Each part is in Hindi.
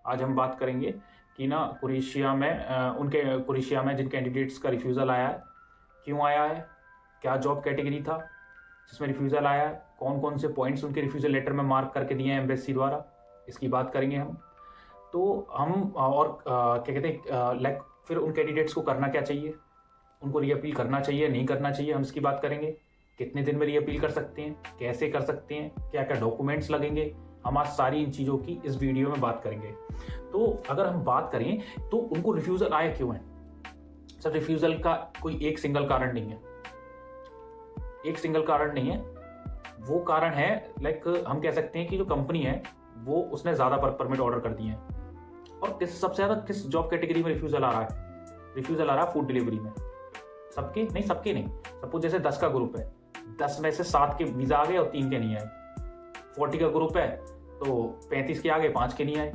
आज हम बात करेंगे कि ना क्रोएशिया में जिन कैंडिडेट्स का रिफ्यूज़ल आया है, क्यों आया है, क्या जॉब कैटेगरी था जिसमें रिफ्यूज़ल आया है, कौन कौन से पॉइंट्स उनके रिफ्यूज़ल लेटर में मार्क करके दिए हैं एम्बेसी द्वारा, इसकी बात करेंगे हम। तो हम क्या कहते हैं लाइक फिर उन कैंडिडेट्स को करना क्या चाहिए, उनको रीअपील करना चाहिए नहीं करना चाहिए, हम इसकी बात करेंगे। कितने दिन में रीअपील कर सकते हैं, कैसे कर सकते हैं, क्या क्या डॉक्यूमेंट्स लगेंगे, हम आज सारी इन चीज़ों की इस वीडियो में बात करेंगे। तो अगर हम बात करें तो उनको रिफ्यूज़ल आया क्यों है। सर रिफ्यूज़ल का कोई एक सिंगल कारण नहीं है, एक सिंगल कारण नहीं है। वो कारण है लाइक हम कह सकते हैं कि जो कंपनी है वो उसने ज़्यादा वर्क परमिट ऑर्डर कर दिए हैं। और सबसे ज़्यादा किस जॉब कैटेगरी में रिफ्यूज़ल आ रहा है, रिफ्यूज़ल आ रहा है फूड डिलीवरी में। सबके नहीं, सपोज जैसे 10 का ग्रुप है, 10 में से 7 के वीज़ा आ गए और 3 के नहीं आए। 40 का ग्रुप है तो 35 के आ गए, 5 के नहीं आए।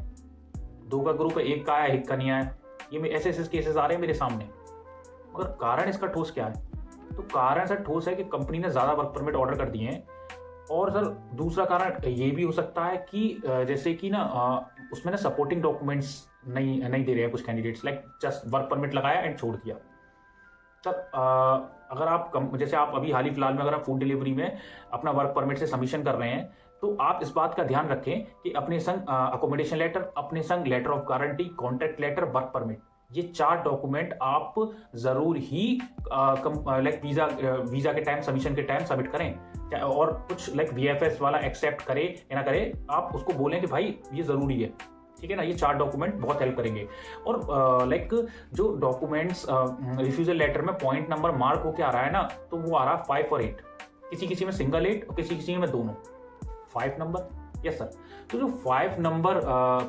2 का ग्रुप है, 1 का आया, 1 का नहीं आया। ये ऐसे केसेस आ रहे हैं मेरे सामने। मगर कारण इसका ठोस क्या है? तो कारण सर ठोस है कि कंपनी ने ज़्यादा वर्क परमिट ऑर्डर कर दिए हैं। और सर दूसरा कारण ये भी हो सकता है कि जैसे कि ना उसमें ना सपोर्टिंग डॉक्यूमेंट्स नहीं दे रहे हैं कुछ candidates, like just work permit लगाया एंड छोड़ दिया। सर अगर आप जैसे आप अभी हाल ही फिलहाल में अगर आप फूड डिलीवरी में अपना वर्क परमिट से सबमिशन कर रहे हैं तो आप इस बात का ध्यान रखें कि अपने संग अकोमोडेशन लेटर, अपने संग letter of guarantee, contract letter, work permit, ये 4 डॉक्यूमेंट आप जरूर ही लाइक वीजा के टाइम, सबमिशन के टाइम सबमिट करें। और कुछ लाइक वीएफएस वाला एक्सेप्ट करे या ना करे, आप उसको बोलें कि भाई ये जरूरी है, ठीक है ना। ये 4 डॉक्यूमेंट बहुत हेल्प करेंगे। और लाइक जो डॉक्यूमेंट्स रिफ्यूजल लेटर में पॉइंट नंबर मार्क होके आ रहा है ना, तो वो आ रहा है 5 और 8, किसी में सिंगल 8 और किसी में दोनों 5 नंबर। Yes sir. तो जो 5 नंबर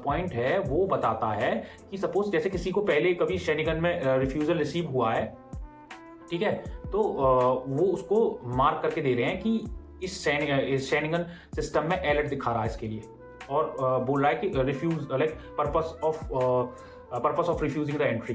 पॉइंट है वो बताता है कि सपोज जैसे किसी को पहले कभी शेनिगन में रिफ्यूजल रिसीव हुआ है, ठीक है, तो वो उसको मार्क करके दे रहे हैं कि इस शेनिगन सिस्टम में अलर्ट दिखा रहा है इसके लिए, और बोल रहा है कि refuse like purpose of refusing the entry,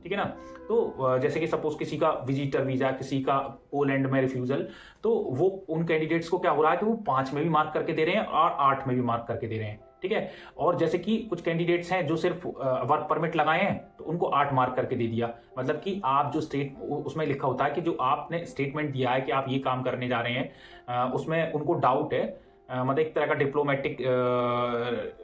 ठीक है ना। तो जैसे कि सपोज किसी का विजिटर वीजा, किसी का पोलैंड में रिफ्यूजल, तो वो उन कैंडिडेट्स को क्या हो रहा है कि वो 5 में भी मार्क करके दे रहे हैं और 8 में भी मार्क करके दे रहे हैं, ठीक है। और जैसे कि कुछ कैंडिडेट्स हैं जो सिर्फ वर्क परमिट लगाए हैं तो उनको 8 मार्क करके दे दिया। मतलब कि आप जो उसमें लिखा होता है कि जो आपने स्टेटमेंट दिया है कि आप ये काम करने जा रहे हैं, उसमें उनको डाउट है, मतलब एक तरह का डिप्लोमेटिक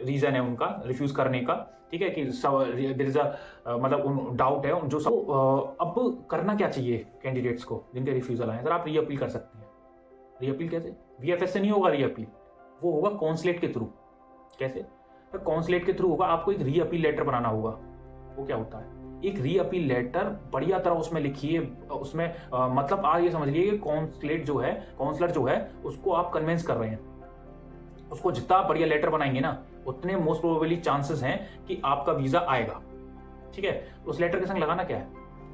रीजन है उनका रिफ्यूज करने का, ठीक है, कि देयर इज अ मतलब डाउट है जो सब। अब करना क्या चाहिए कैंडिडेट्स को जिनके रिफ्यूजल आए? सर आप रीअपील कर सकते हैं। रीअपील कैसे? वीएफएस से नहीं होगा रीअपील, वो होगा कॉन्सुलेट के थ्रू। कैसे? तो कॉन्सुलेट के थ्रू होगा, आपको एक रीअपील लेटर बनाना होगा। वो क्या होता है? एक रीअपील लेटर बढ़िया तरह उसमें लिखिए, उसमें मतलब आप ये समझ लीजिए कि काउंसलर जो है उसको आप कन्विंस कर रहे हैं। उसको जितना बढ़िया लेटर बनाएंगे ना, उतने मोस्ट प्रोबेबली चांसेस हैं कि आपका वीजा आएगा, ठीक है। उस लेटर के संग लगाना क्या है?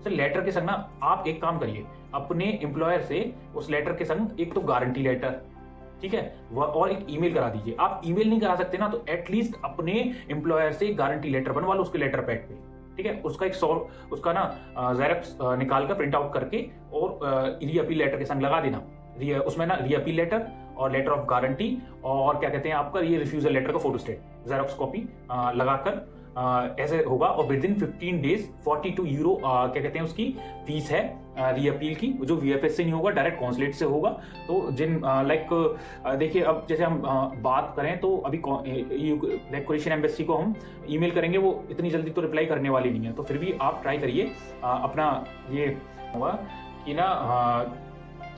सर लेटर के संग ना आप एक काम करिए, अपने एम्प्लॉयर से उस लेटर के संग एक तो गारंटी लेटर, ठीक है, और एक ईमेल करा दीजिए। आप ईमेल नहीं करा सकते ना, तो एटलीस्ट अपने एम्प्लॉयर से गारंटी लेटर बनवा लो उसके लेटर पैड पे, ठीक है। उसका ना जेरॉक्स निकाल कर प्रिंट आउट करके और रीअपील लेटर के संग लगा देना। उसमें ना रीअपील लेटर और लेटर ऑफ गारंटी और क्या कहते हैं आपका ये रिफ्यूजल लेटर का फोटो स्टेट जेरॉक्स कॉपी लगाकर ऐसे होगा। और विद इन 15 डेज 42 यूरो क्या कहते हैं उसकी फीस है रीअपील की, जो वीएफएस से नहीं होगा, डायरेक्ट कॉन्सुलेट से होगा। तो जिन लाइक देखिए, अब जैसे हम बात करें तो अभी लाइक क्रोएशियन एम्बेसी को हम ईमेल करेंगे, वो इतनी जल्दी तो रिप्लाई करने वाली नहीं है। तो फिर भी आप ट्राई करिए अपना, ये होगा कि ना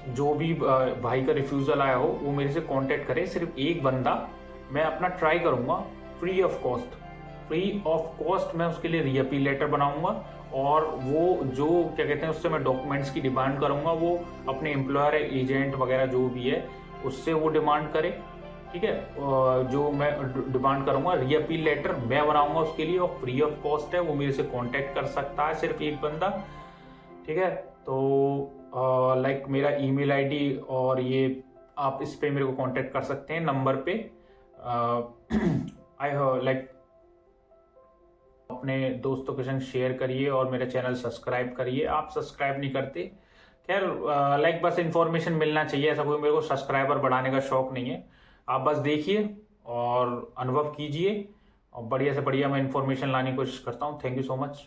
जो भी भाई का रिफ्यूज़ल आया हो वो मेरे से कांटेक्ट करे। सिर्फ एक बंदा मैं अपना ट्राई करूँगा, फ्री ऑफ कॉस्ट मैं उसके लिए रीअपील लेटर बनाऊंगा। और वो जो क्या कहते हैं उससे मैं डॉक्यूमेंट्स की डिमांड करूँगा, वो अपने एम्प्लॉयर एजेंट वगैरह जो भी है उससे वो डिमांड करे, ठीक है। जो मैं डिमांड करूँगा रीअपील लेटर मैं बनाऊँगा उसके लिए, और फ्री ऑफ कॉस्ट है, वो मेरे से कॉन्टेक्ट कर सकता है सिर्फ एक बंदा, ठीक है। तो लाइक मेरा ईमेल आईडी और ये आप इस पे मेरे को कांटेक्ट कर सकते हैं नंबर पे। लाइक अपने दोस्तों के संग शेयर करिए और मेरा चैनल सब्सक्राइब करिए। आप सब्सक्राइब नहीं करते, खैर लाइक बस इन्फॉर्मेशन मिलना चाहिए, ऐसा कोई मेरे को सब्सक्राइबर बढ़ाने का शौक नहीं है। आप बस देखिए और अनुभव कीजिए और बढ़िया से बढ़िया मैं इन्फॉर्मेशन लाने की कोशिश करता हूँ। Thank you so much.